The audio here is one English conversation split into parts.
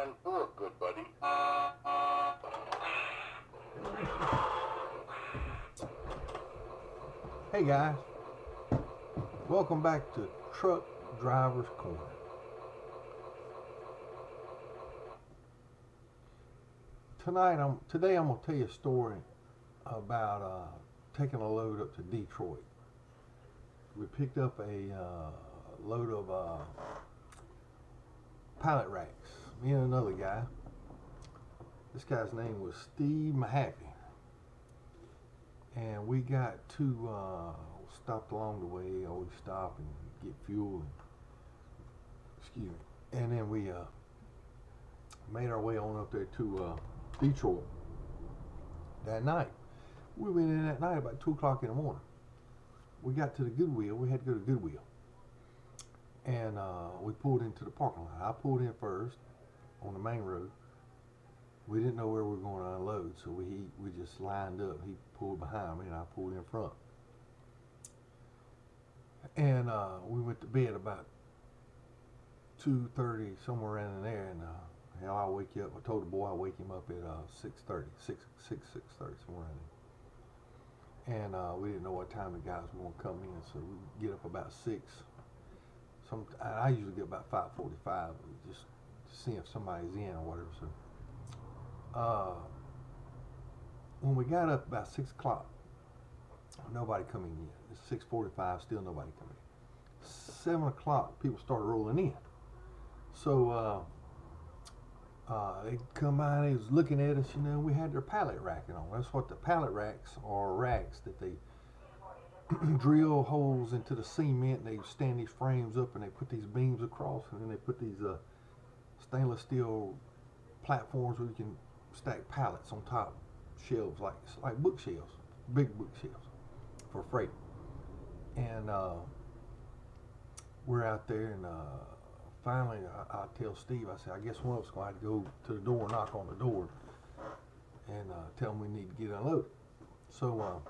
line for, good buddy. Hey guys, welcome back to Truck Driver's Corner. Today I'm gonna tell you a story about taking a load up to Detroit. We picked up a load of pallet racks. Me and another guy. This guy's name was Steve Mahaffey, and we got to stopped along the way. Always stop and get fuel. Excuse me. And then we made our way on up there to Detroit that night. We went in that night about 2 o'clock in the morning. We got to the Goodwill. We had to go to Goodwill. And we pulled into the parking lot. I pulled in first on the main road. We didn't know where we were going to unload, so we just lined up. He pulled behind me and I pulled in front. And we went to bed about 2:30, somewhere around in there, and hell, I'll wake you up. I told the boy I'll wake him up at 6:30, 6:30, somewhere around there. And we didn't know what time the guys were going to come in, so we get up about 6. I usually get about 5:45, just to see if somebody's in or whatever. So when we got up about 6 o'clock, nobody coming in. It's 6:45, still nobody coming in. 7 o'clock, people started rolling in. So they come by and they was looking at us, we had their pallet racking on. That's what the pallet racks are, racks that they drill holes into the cement, and they stand these frames up and they put these beams across, and then they put these stainless steel platforms where you can stack pallets on top, shelves like bookshelves, big bookshelves for freight. And we're out there, and finally I tell Steve, I said, I guess one of us going to have to go to the door, knock on the door, and tell them we need to get unloaded. So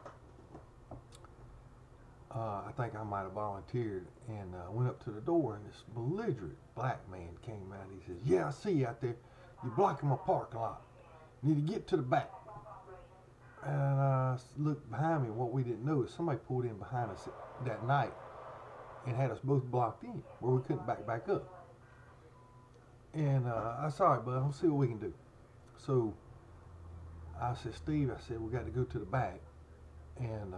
I think I might have volunteered and went up to the door, and this belligerent black man came out. He says, yeah, I see you out there. You're blocking my parking lot. You need to get to the back. And I looked behind me. What we didn't know is somebody pulled in behind us that night and had us both blocked in where we couldn't back up. And I said, all right, bud, let's see what we can do. So I said, Steve, I said, we got to go to the back. And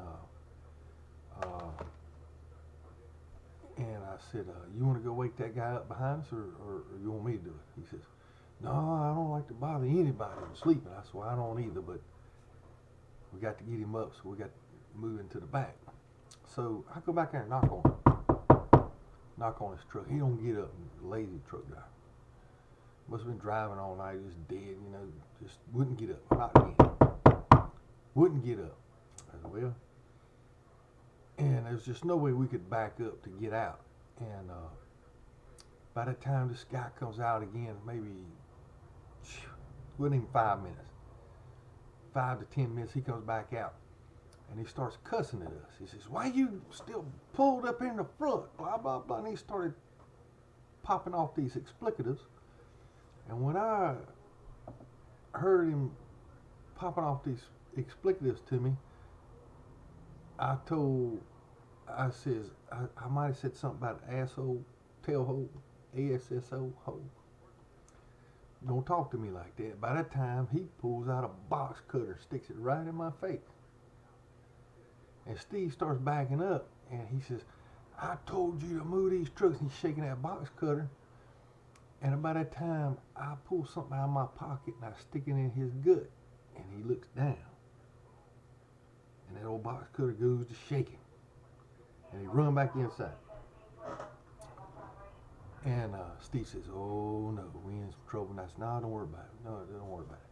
I said, you want to go wake that guy up behind us, or you want me to do it? He says, no, I don't like to bother anybody sleeping. I said, well, I don't either, but we got to get him up, so we got to move into the back. So I go back there and knock on his truck. He don't get up, lazy truck driver. Must have been driving all night, just dead, just wouldn't get up. Not again. Wouldn't get up. I said, well, and there's just no way we could back up to get out. And by the time this guy comes out again, maybe wasn't even 5 minutes, 5 to 10 minutes, he comes back out and he starts cussing at us. He says, why you still pulled up in the front, blah blah blah. And he started popping off these explicatives. And when I heard him popping off these explicatives to me, I might have said something about asshole, tailhole, ASSO hole. Don't talk to me like that. By that time, he pulls out a box cutter, sticks it right in my face. And Steve starts backing up, and he says, I told you to move these trucks. And he's shaking that box cutter. And about that time, I pull something out of my pocket, and I stick it in his gut. And he looks down. And that old box cutter goes to shaking. And he run back inside. And Steve says, oh no, we in some trouble. And I said, no, don't worry about it. No, don't worry about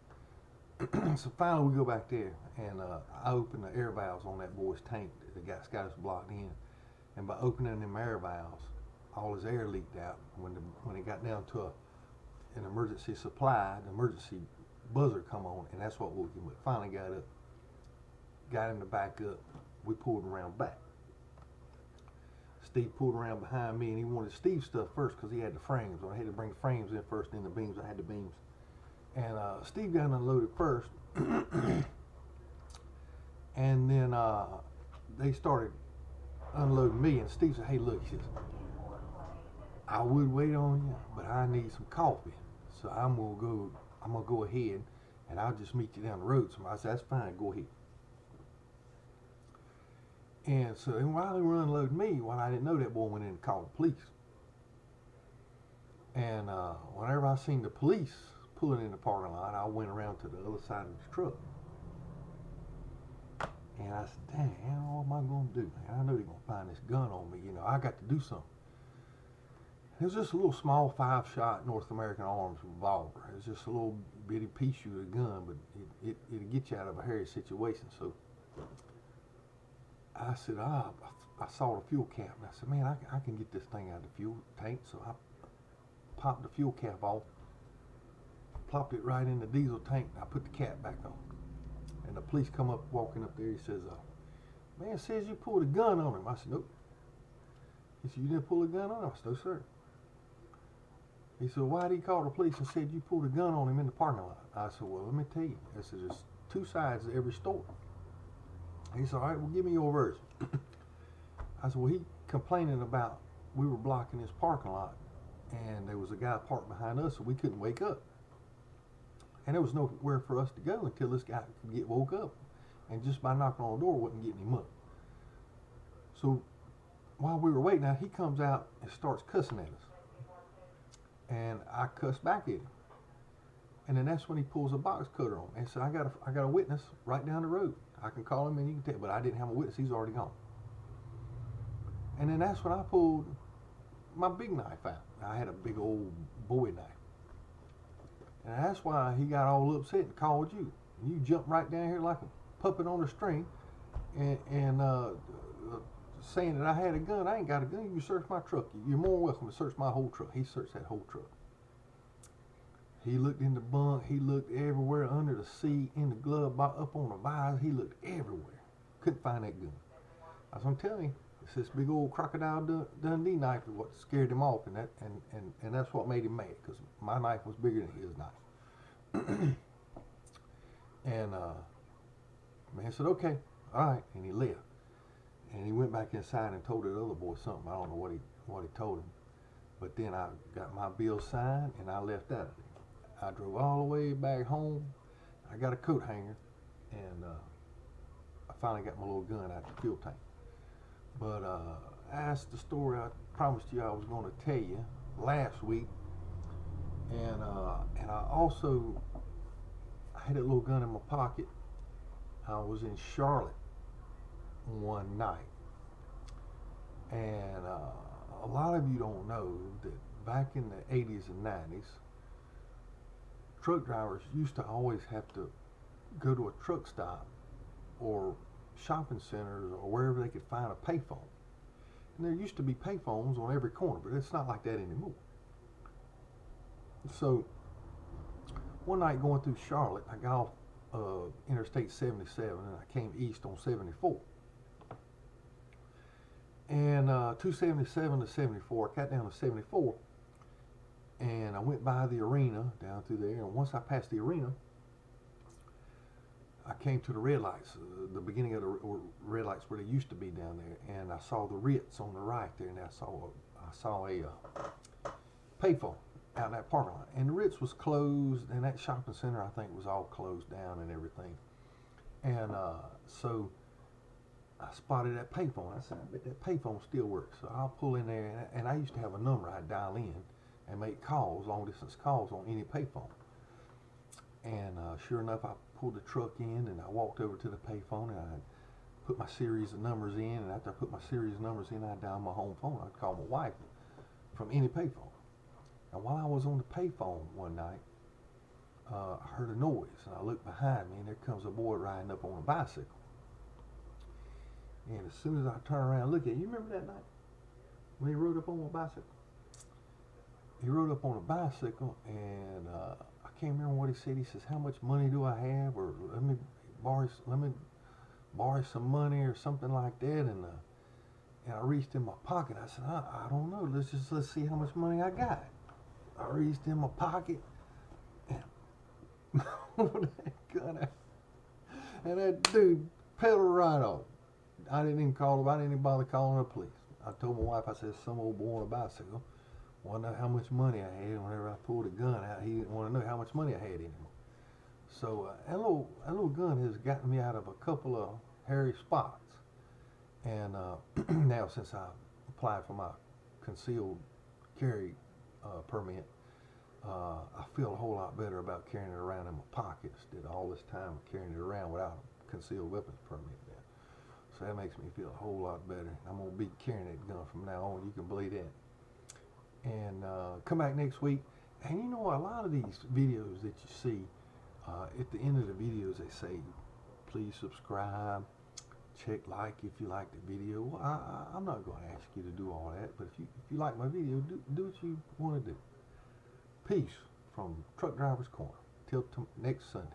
it. So finally we go back there, and I open the air valves on that boy's tank that got us blocked in. And by opening them air valves, all his air leaked out. When it got down to an emergency supply, the emergency buzzer come on, and that's what woke him up. Finally got him to back up. We pulled him around back. Steve pulled around behind me, and he wanted Steve's stuff first because he had the frames. I had to bring the frames in first, then the beams. I had the beams. And Steve got unloaded first. And then they started unloading me, and Steve said, hey, look, he says, I would wait on you, but I need some coffee. So I'm gonna go ahead, and I'll just meet you down the road. So I said, that's fine, go ahead. And so while they were unloading me, well, I didn't know that boy went in and called the police. And whenever I seen the police pulling in the parking lot, I went around to the other side of the truck. And I said, dang, what am I going to do? Man, I know they're going to find this gun on me. You know, I got to do something. It was just a little small 5-shot North American Arms revolver. It was just a little bitty pea shooter gun, but it'd get you out of a hairy situation. So I said, I saw the fuel cap, and I said, man, I can get this thing out of the fuel tank. So I popped the fuel cap off, plopped it right in the diesel tank, and I put the cap back on. And the police come up, walking up there. He says, man, says you pulled a gun on him. I said, nope. He said, you didn't pull a gun on him? I said, no, sir. He said, why did he call the police and said you pulled a gun on him in the parking lot? I said, well, let me tell you. I said, there's two sides to every story. He said, all right, well, give me your version. I said, well, he complaining about we were blocking his parking lot, and there was a guy parked behind us, so we couldn't wake up. And there was nowhere for us to go until this guy could get woke up. And just by knocking on the door wasn't getting him up. So while we were waiting out, he comes out and starts cussing at us. And I cussed back at him. And then that's when he pulls a box cutter on me and said, I got a witness right down the road. I can call him and you can tell, but I didn't have a witness. He's already gone. And then that's when I pulled my big knife out. I had a big old Bowie knife. And that's why he got all upset and called you. You jumped right down here like a puppet on a string and saying that I had a gun. I ain't got a gun. You can search my truck. You're more welcome to search my whole truck. He searched that whole truck. He looked in the bunk. He looked everywhere, under the seat, in the glove box, up on the visor. He looked everywhere. Couldn't find that gun. I was gonna tell you, it's this big old Crocodile Dundee knife is what scared him off, and that's what made him mad, because my knife was bigger than his knife. And man said, okay, all right, and he left. And he went back inside and told the other boy something. I don't know what he told him. But then I got my bill signed and I left out of there. I drove all the way back home. I got a coat hanger, and I finally got my little gun out the fuel tank. But that's the story I promised you I was going to tell you last week. And I also had that little gun in my pocket. I was in Charlotte one night, and a lot of you don't know that back in the 80s and 90s, truck drivers used to always have to go to a truck stop or shopping centers or wherever they could find a payphone. And there used to be payphones on every corner, but it's not like that anymore. So one night going through Charlotte, I got off Interstate 77 and I came east on 74. And 277 to 74, I got down to 74, and I went by the arena down through there. And once I passed the arena, I came to the red lights, the beginning of the red lights where they used to be down there, and I saw the Ritz on the right there, and I saw a payphone out in that parking lot. And the Ritz was closed, and that shopping center I think was all closed down and everything. And so I spotted that payphone. I said, I bet that payphone still works. So I'll pull in there, and I used to have a number I'd dial in and make calls, long distance calls on any payphone. And sure enough, I pulled the truck in and I walked over to the payphone and I put my series of numbers in. And after I put my series of numbers in, I'd dial my home phone. I'd call my wife from any payphone. And while I was on the payphone one night, I heard a noise, and I looked behind me, and there comes a boy riding up on a bicycle. And as soon as I turn around and look at him, you remember that night when he rode up on a bicycle? He rode up on a bicycle, and I can't remember what he said. He says, "How much money do I have?" Or let me borrow some money, or something like that. And I reached in my pocket. I said, I don't know. Let's see how much money I got. I reached in my pocket and pulled that gun out. And that dude pedaled right off. I didn't even call him. I didn't even bother calling the police. I told my wife, I said, some old boy on a bicycle wanted to know how much money I had. Whenever I pulled a gun out, he didn't want to know how much money I had anymore. So that little gun has gotten me out of a couple of hairy spots. And now since I applied for my concealed carry permit, I feel a whole lot better about carrying it around in my pocket instead of all this time carrying it around without a concealed weapons permit now. So that makes me feel a whole lot better. I'm going to be carrying that gun from now on. You can believe that. And come back next week. And you know, a lot of these videos that you see, at the end of the videos, they say, please subscribe, check like if you like the video. Well, I'm not going to ask you to do all that, but if you like my video, do what you want to do. Peace from Truck Driver's Corner. Till next Sunday.